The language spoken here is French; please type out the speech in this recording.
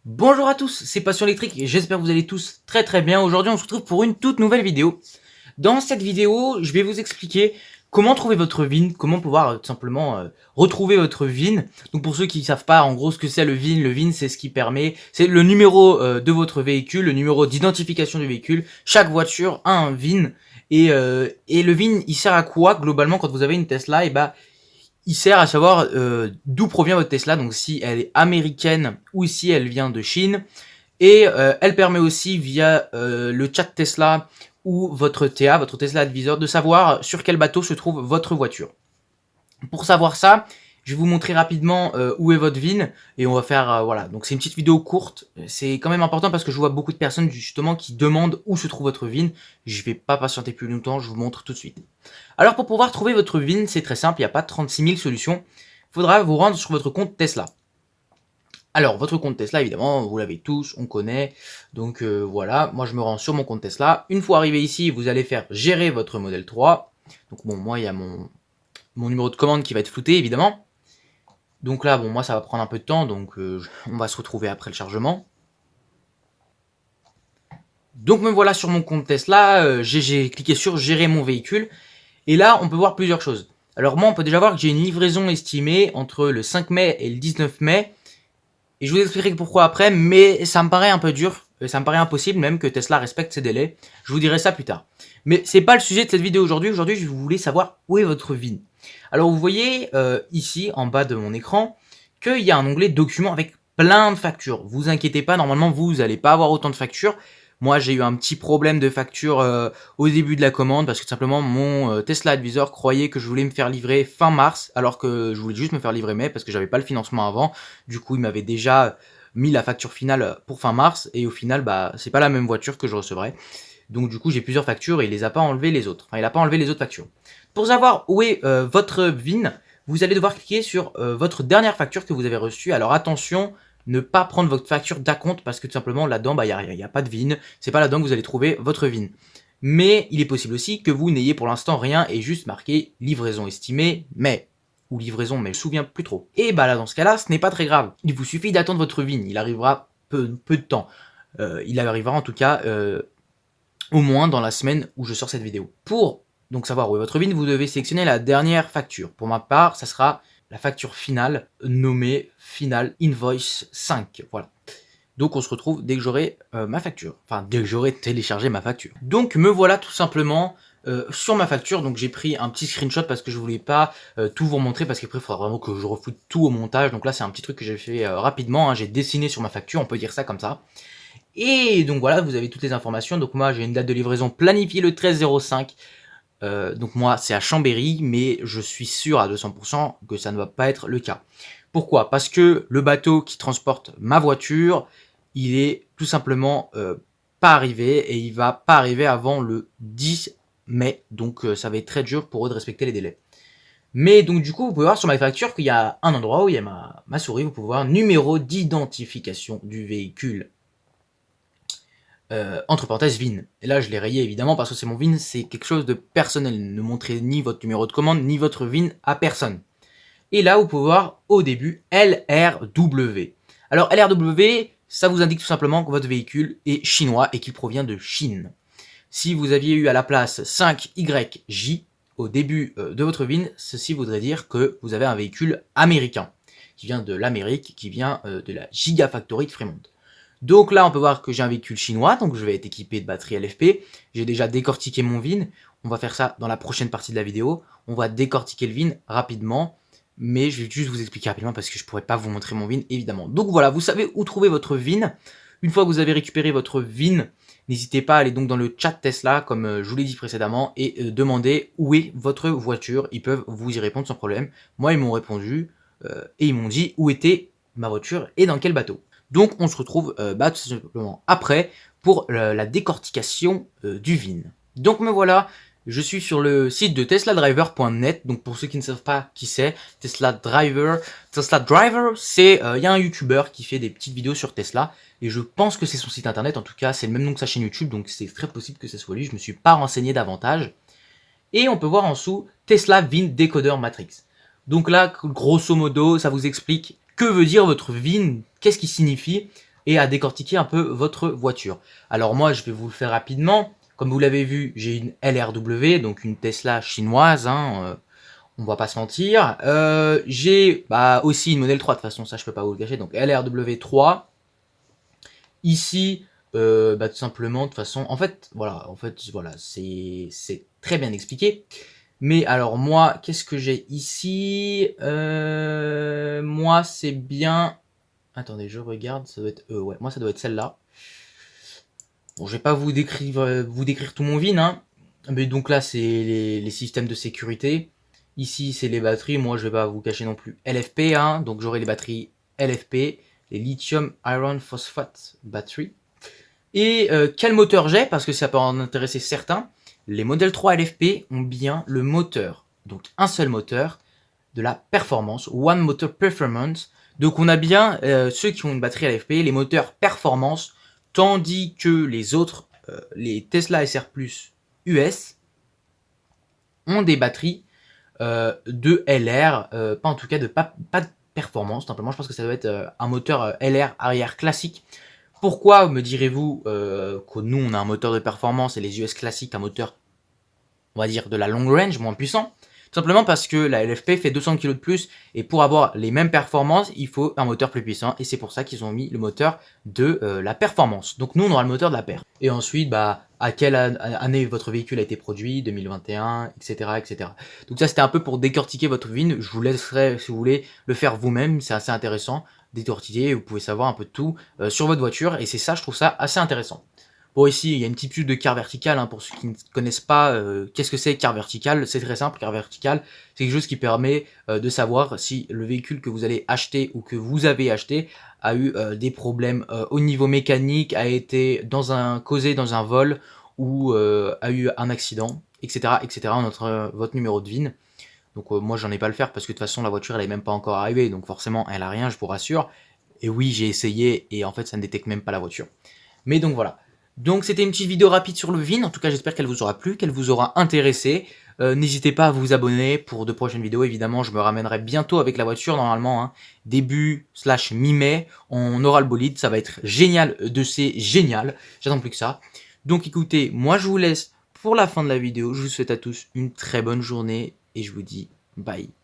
Bonjour à tous, c'est Passion Électrique et j'espère que vous allez tous très bien. Aujourd'hui on se retrouve pour une toute nouvelle vidéo. Dans cette vidéo, je vais vous expliquer comment trouver votre VIN, comment pouvoir tout simplement retrouver votre VIN. Donc pour ceux qui ne savent pas en gros ce que c'est le VIN c'est ce qui permet, c'est le numéro de votre véhicule, le numéro d'identification du véhicule. Chaque voiture a un VIN et le VIN il sert à quoi globalement quand vous avez une Tesla? Et il sert à savoir d'où provient votre Tesla, donc si elle est américaine ou si elle vient de Chine. Et elle permet aussi via le chat Tesla ou votre TA, votre Tesla Advisor, de savoir sur quel bateau se trouve votre voiture. Pour savoir ça, je vais vous montrer rapidement où est votre VIN et on va faire voilà. Donc c'est une petite vidéo courte. C'est quand même important parce que je vois beaucoup de personnes justement qui demandent où se trouve votre VIN. Je vais pas patienter plus longtemps, je vous montre tout de suite. Alors pour pouvoir trouver votre VIN, c'est très simple, il n'y a pas 36 000 solutions. Il faudra vous rendre sur votre compte Tesla. Alors votre compte Tesla, évidemment, vous l'avez tous, on connaît. Donc voilà, moi je me rends sur mon compte Tesla. Une fois arrivé ici, vous allez faire gérer votre modèle 3. Donc bon, moi il y a mon numéro de commande qui va être flouté, évidemment. Donc là, bon, moi ça va prendre un peu de temps, donc on va se retrouver après le chargement. Donc me voilà sur mon compte Tesla, j'ai cliqué sur gérer mon véhicule. Et là, on peut voir plusieurs choses. Alors moi, on peut déjà voir que j'ai une livraison estimée entre le 5 mai et le 19 mai. Et je vous expliquerai pourquoi après, mais ça me paraît un peu dur. Ça me paraît impossible même que Tesla respecte ses délais. Je vous dirai ça plus tard. Mais c'est pas le sujet de cette vidéo aujourd'hui. Aujourd'hui, je voulais savoir où est votre VIN. Alors vous voyez ici, en bas de mon écran, qu'il y a un onglet documents avec plein de factures. Vous inquiétez pas, normalement vous n'allez pas avoir autant de factures. Moi j'ai eu un petit problème de facture au début de la commande parce que tout simplement mon Tesla Advisor croyait que je voulais me faire livrer fin mars alors que je voulais juste me faire livrer mai parce que j'avais pas le financement avant. Du coup il m'avait déjà mis la facture finale pour fin mars et au final bah c'est pas la même voiture que je recevrai. Donc du coup j'ai plusieurs factures et il les a pas enlevé les autres. Enfin il a pas enlevé les autres factures. Pour savoir où est votre VIN, vous allez devoir cliquer sur votre dernière facture que vous avez reçue. Alors attention, ne pas prendre votre facture d'acompte parce que tout simplement là-dedans, bah, il n'y a pas de VIN. C'est pas là-dedans que vous allez trouver votre VIN. Mais il est possible aussi que vous n'ayez pour l'instant rien et juste marqué livraison estimée, mais ou livraison, mais je me souviens plus trop. Et bah là dans ce cas-là, ce n'est pas très grave. Il vous suffit d'attendre votre VIN. Il arrivera peu de temps. Il arrivera en tout cas au moins dans la semaine où je sors cette vidéo. Pour donc savoir où est votre VIN, vous devez sélectionner la dernière facture. Pour ma part, ça sera la facture finale nommée Final Invoice 5. Voilà. Donc on se retrouve dès que j'aurai ma facture. Enfin, dès que j'aurai téléchargé ma facture. Donc me voilà tout simplement sur ma facture. Donc j'ai pris un petit screenshot parce que je voulais pas tout vous remontrer parce qu'après il faudra vraiment que je refoute tout au montage. Donc là c'est un petit truc que j'ai fait rapidement. Hein. J'ai dessiné sur ma facture, on peut dire ça comme ça. Et donc voilà, vous avez toutes les informations. Donc moi j'ai une date de livraison planifiée le 13/05. Donc moi c'est à Chambéry, mais je suis sûr à 200% que ça ne va pas être le cas. Pourquoi? Parce que le bateau qui transporte ma voiture, il est tout simplement pas arrivé et il va pas arriver avant le 10 mai. Donc ça va être très dur pour eux de respecter les délais. Mais donc du coup vous pouvez voir sur ma facture qu'il y a un endroit où il y a ma souris, vous pouvez voir numéro d'identification du véhicule. Entre parenthèses VIN. Et là je l'ai rayé évidemment parce que c'est mon VIN, c'est quelque chose de personnel. Ne montrez ni votre numéro de commande ni votre VIN à personne. Et là vous pouvez voir au début LRW. Alors LRW, ça vous indique tout simplement que votre véhicule est chinois et qu'il provient de Chine. Si vous aviez eu à la place 5YJ au début de votre VIN, ceci voudrait dire que vous avez un véhicule américain, qui vient de l'Amérique, qui vient de la Gigafactory de Fremont. Donc là, on peut voir que j'ai un véhicule chinois, donc je vais être équipé de batterie LFP. J'ai déjà décortiqué mon VIN. On va faire ça dans la prochaine partie de la vidéo. On va décortiquer le VIN rapidement, mais je vais juste vous expliquer rapidement parce que je pourrais pas vous montrer mon VIN, évidemment. Donc voilà, vous savez où trouver votre VIN. Une fois que vous avez récupéré votre VIN, n'hésitez pas à aller donc dans le chat Tesla, comme je vous l'ai dit précédemment, et demander où est votre voiture. Ils peuvent vous y répondre sans problème. Moi, ils m'ont répondu et ils m'ont dit où était ma voiture et dans quel bateau. Donc on se retrouve tout simplement après pour la décortication du VIN. Donc me voilà, je suis sur le site de tesladriver.net. Donc pour ceux qui ne savent pas qui c'est, Tesla Driver, c'est il y a un YouTuber qui fait des petites vidéos sur Tesla et je pense que c'est son site internet. En tout cas, c'est le même nom que sa chaîne YouTube, donc c'est très possible que ce soit lui. Je me suis pas renseigné davantage. Et on peut voir en dessous Tesla VIN Decoder Matrix. Donc là, grosso modo, ça vous explique que veut dire votre VIN, qu'est-ce qui signifie. et à décortiquer un peu votre voiture. Alors moi, je vais vous le faire rapidement. Comme vous l'avez vu, j'ai une LRW, donc une Tesla chinoise, hein, on va pas se mentir. J'ai aussi une Model 3, de toute façon, ça je peux pas vous le cacher, donc LRW 3. Ici, tout simplement, de toute façon, en fait, voilà, c'est très bien expliqué. Mais alors moi, qu'est-ce que j'ai ici? Moi, c'est bien... Attendez, je regarde, ça doit être... ouais, moi, ça doit être celle-là. Bon, je vais pas vous décrire tout mon VIN, hein. Mais donc là, c'est les systèmes de sécurité. Ici, c'est les batteries. Moi, je vais pas vous cacher non plus LFP, hein. Donc, j'aurai les batteries LFP, les Lithium Iron Phosphate Battery. Et quel moteur j'ai? Parce que ça peut en intéresser certains. Les Model 3 LFP ont bien le moteur. Donc, un seul moteur de la performance. One Motor Performance. Donc, on a bien ceux qui ont une batterie LFP, les moteurs performance. Tandis que les autres, les Tesla SR Plus US, ont des batteries de LR, pas en tout cas pas de performance. Simplement, je pense que ça doit être un moteur LR arrière classique. Pourquoi me direz-vous que nous on a un moteur de performance et les US classiques un moteur, on va dire, de la long range, moins puissant? Tout simplement parce que la LFP fait 200 kg de plus et pour avoir les mêmes performances, il faut un moteur plus puissant et c'est pour ça qu'ils ont mis le moteur de la performance. Donc nous, on aura le moteur de la perf. Et ensuite, à quelle année votre véhicule a été produit, 2021, etc. etc. Donc ça, c'était un peu pour décortiquer votre VIN. Je vous laisserai, si vous voulez, le faire vous-même. C'est assez intéressant, décortiquer. Vous pouvez savoir un peu de tout sur votre voiture et c'est ça, je trouve ça assez intéressant. Bon, ici, il y a une petite pub de quart vertical, hein, pour ceux qui ne connaissent pas qu'est-ce que c'est quart vertical. C'est très simple, quart vertical, c'est quelque chose qui permet de savoir si le véhicule que vous allez acheter ou que vous avez acheté a eu des problèmes au niveau mécanique, a été causé dans un vol ou a eu un accident, etc. etc. Votre numéro de VIN. Donc moi, j'en ai pas à le faire parce que de toute façon, la voiture, elle est même pas encore arrivée. Donc forcément, elle a rien, je vous rassure. Et oui, j'ai essayé et en fait, ça ne détecte même pas la voiture. Mais donc voilà. Donc c'était une petite vidéo rapide sur le VIN, en tout cas j'espère qu'elle vous aura plu, qu'elle vous aura intéressé. N'hésitez pas à vous abonner pour de prochaines vidéos, évidemment je me ramènerai bientôt avec la voiture normalement, hein, début/mi-mai, on aura le bolide, ça va être génial de c'est génial, j'attends plus que ça. Donc écoutez, moi je vous laisse pour la fin de la vidéo, je vous souhaite à tous une très bonne journée et je vous dis bye.